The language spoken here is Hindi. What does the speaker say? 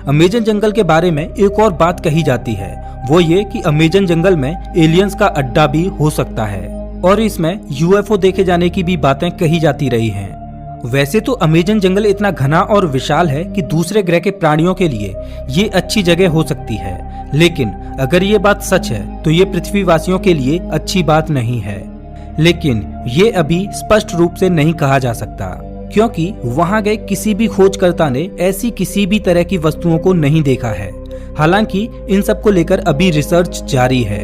अमेजन जंगल के बारे में एक और बात कही जाती है, वो ये कि अमेजन जंगल में एलियंस का अड्डा भी हो सकता है और इसमें यूएफओ देखे जाने की भी बातें कही जाती रही हैं। वैसे तो अमेजन जंगल इतना घना और विशाल है कि दूसरे ग्रह के प्राणियों के लिए ये अच्छी जगह हो सकती है, लेकिन अगर ये बात सच है तो ये पृथ्वीवासियों के लिए अच्छी बात नहीं है। लेकिन ये अभी स्पष्ट रूप से नहीं कहा जा सकता, क्योंकि वहां गए किसी भी खोजकर्ता ने ऐसी किसी भी तरह की वस्तुओं को नहीं देखा है। हालांकि इन सब को लेकर अभी रिसर्च जारी है।